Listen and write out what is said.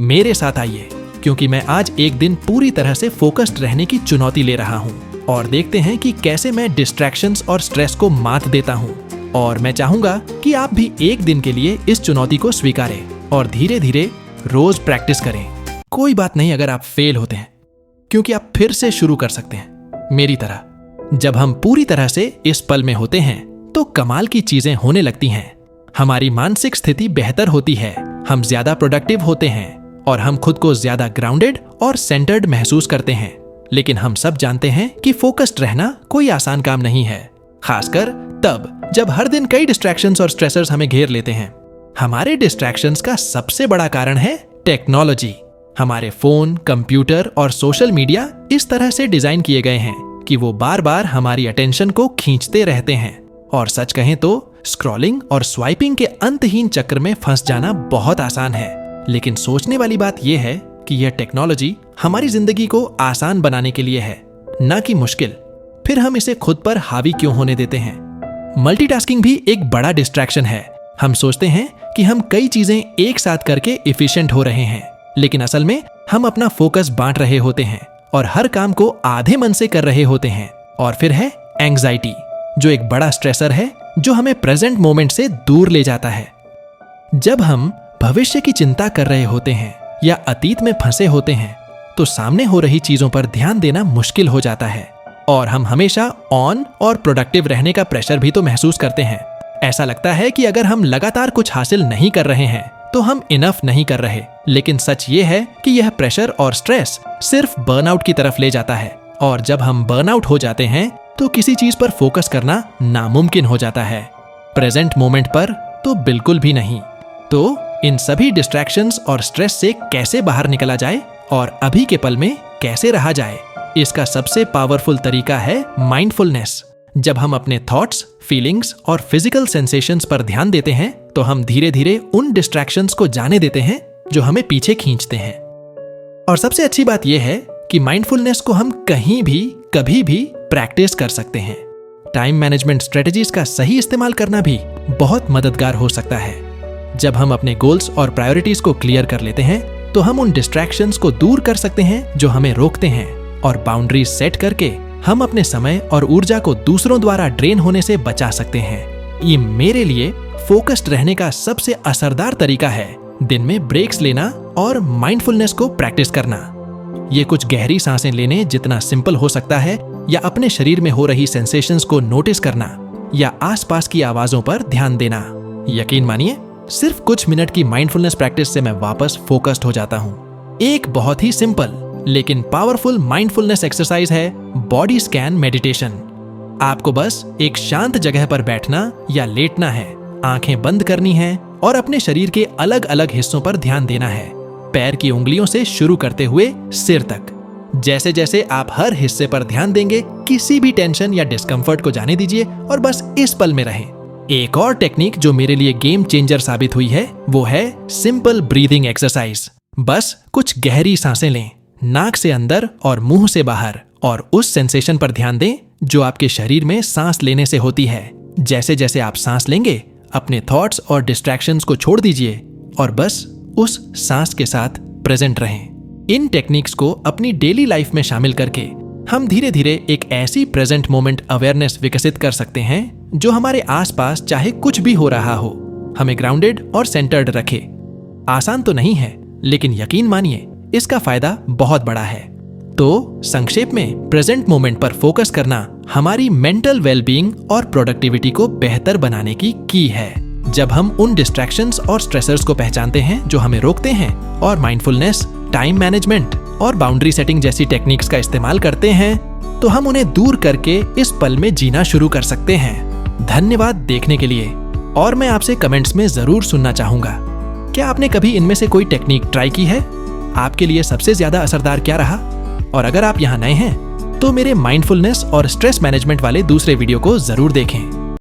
मेरे साथ आइए, क्योंकि मैं आज एक दिन पूरी तरह से फोकस्ड रहने की चुनौती ले रहा हूँ और देखते हैं कि कैसे मैं डिस्ट्रैक्शंस और स्ट्रेस को मात देता हूँ। और मैं चाहूंगा कि आप भी एक दिन के लिए इस चुनौती को स्वीकारें और धीरे धीरे रोज प्रैक्टिस करें। कोई बात नहीं अगर आप फेल होते हैं, क्योंकि आप फिर से शुरू कर सकते हैं मेरी तरह। जब हम पूरी तरह से इस पल में होते हैं तो कमाल की चीजें होने लगती हैं। हमारी मानसिक स्थिति बेहतर होती है, हम ज्यादा प्रोडक्टिव होते हैं और हम खुद को ज्यादा ग्राउंडेड और सेंटर्ड महसूस करते हैं। लेकिन हम सब जानते हैं कि फोकस्ड रहना कोई आसान काम नहीं है, खासकर तब जब हर दिन कई डिस्ट्रैक्शंस और स्ट्रेसर्स हमें घेर लेते हैं। हमारे डिस्ट्रैक्शंस का सबसे बड़ा कारण है टेक्नोलॉजी। हमारे फोन, कंप्यूटर और सोशल मीडिया इस तरह से डिजाइन किए गए हैं कि वो बार बार हमारी अटेंशन को खींचते रहते हैं। और सच कहें तो स्क्रॉलिंग और स्वाइपिंग के अंतहीन चक्र में फंस जाना बहुत आसान है। लेकिन सोचने वाली बात यह है कि यह टेक्नोलॉजी हमारी जिंदगी को आसान बनाने के लिए है, न कि मुश्किल। फिर हम इसे खुद पर हावी क्यों होने देते हैं? मल्टीटास्किंग भी एक बड़ा डिस्ट्रैक्शन है। हम सोचते हैं कि हम कई चीजें एक साथ करके एफिशिएंट हो रहे हैं, लेकिन असल में हम अपना फोकस बांट रहे होते हैं और हर काम को आधे मन से कर रहे होते हैं। और फिर है एंग्जाइटी, जो एक बड़ा स्ट्रेसर है जो हमें प्रेजेंट मोमेंट से दूर ले जाता है। जब हम भविष्य की चिंता कर रहे होते हैं या अतीत में फंसे होते हैं तो सामने हो रही चीजों पर ध्यान देना मुश्किल हो जाता है और हम हमेशा ऑन और प्रोडक्टिव रहने का प्रेशर भी तो महसूस करते हैं। ऐसा लगता है कि अगर हम लगातार कुछ हासिल नहीं कर रहे हैं तो हम इनफ नहीं कर रहे। लेकिन सच ये है कि यह प्रेशर और स्ट्रेस सिर्फ बर्नआउट की तरफ ले जाता है, और जब हम बर्नआउट हो जाते हैं तो किसी चीज पर फोकस करना नामुमकिन हो जाता है। प्रेजेंट मोमेंट पर तो बिल्कुल भी नहीं। तो इन सभी डिस्ट्रैक्शंस और स्ट्रेस से कैसे बाहर निकला जाए और अभी के पल में कैसे रहा जाए, इसका सबसे पावरफुल तरीका है माइंडफुलनेस। जब हम अपने थॉट्स, फीलिंग्स और फिजिकल सेंसेशंस पर ध्यान देते हैं तो हम धीरे धीरे उन डिस्ट्रैक्शंस को जाने देते हैं जो हमें पीछे खींचते हैं। और सबसे अच्छी बात यह है कि माइंडफुलनेस को हम कहीं भी कभी भी प्रैक्टिस कर सकते हैं। टाइम मैनेजमेंट स्ट्रेटजीज का सही इस्तेमाल करना भी बहुत मददगार हो सकता है। जब हम अपने गोल्स और प्रायोरिटीज को क्लियर कर लेते हैं तो हम उन डिस्ट्रैक्शंस को दूर कर सकते हैं जो हमें रोकते हैं, और बाउंड्रीज सेट करके हम अपने समय और ऊर्जा को दूसरों द्वारा ड्रेन होने से बचा सकते हैं। ये मेरे लिए फोकस्ड रहने का सबसे असरदार तरीका है, दिन में ब्रेक्स लेना और माइंडफुलनेस को प्रैक्टिस करना। ये कुछ गहरी सांसें लेने जितना सिंपल हो सकता है, या अपने शरीर में हो रही सेंसेशंस को नोटिस करना, या आसपास की आवाजों पर ध्यान देना। यकीन मानिए, सिर्फ कुछ मिनट की माइंडफुलनेस प्रैक्टिस से मैं वापस फोकस्ड हो जाता हूँ। एक बहुत ही सिंपल लेकिन पावरफुल माइंडफुलनेस एक्सरसाइज है बॉडी स्कैन मेडिटेशन। आपको बस एक शांत जगह पर बैठना या लेटना है, आंखें बंद करनी है और अपने शरीर के अलग अलग हिस्सों पर ध्यान देना है, पैर की उंगलियों से शुरू करते हुए सिर तक। जैसे जैसे आप हर हिस्से पर ध्यान देंगे, किसी भी टेंशन या डिस्कम्फर्ट को जाने दीजिए और बस इस पल में रहें। एक और टेक्निक जो मेरे लिए गेम चेंजर साबित हुई है वो है सिंपल ब्रीदिंग एक्सरसाइज। बस कुछ गहरी सांसें लें, नाक से अंदर और मुंह से बाहर, और उस सेंसेशन पर ध्यान दें जो आपके शरीर में सांस लेने से होती है। जैसे जैसे आप सांस लेंगे, अपने थॉट्स और डिस्ट्रैक्शंस को छोड़ दीजिए और बस उस सांस के साथ प्रेजेंट रहें। इन टेक्निक्स को अपनी डेली लाइफ में शामिल करके हम धीरे धीरे एक ऐसी प्रेजेंट मोमेंट अवेयरनेस विकसित कर सकते हैं जो हमारे आसपास चाहे कुछ भी हो रहा हो, हमें ग्राउंडेड और सेंटर्ड रखे। आसान तो नहीं है, लेकिन यकीन मानिए इसका फायदा बहुत बड़ा है। तो संक्षेप में, प्रेजेंट मोमेंट पर फोकस करना हमारी मेंटल वेलबीइंग और प्रोडक्टिविटी को बेहतर बनाने की है। जब हम उन डिस्ट्रैक्शंस और स्ट्रेसर्स को पहचानते हैं जो हमें रोकते हैं और माइंडफुलनेस, टाइम मैनेजमेंट और बाउंड्री सेटिंग जैसी टेक्निक्स का इस्तेमाल करते हैं, तो हम उन्हें दूर करके इस पल में जीना शुरू कर सकते हैं। धन्यवाद देखने के लिए, और मैं आपसे कमेंट्स में जरूर सुनना चाहूंगा। क्या आपने कभी इनमें से कोई टेक्निक ट्राई की है? आपके लिए सबसे ज्यादा असरदार क्या रहा? और अगर आप यहाँ नए हैं तो मेरे माइंडफुलनेस और स्ट्रेस मैनेजमेंट वाले दूसरे वीडियो को जरूर देखें।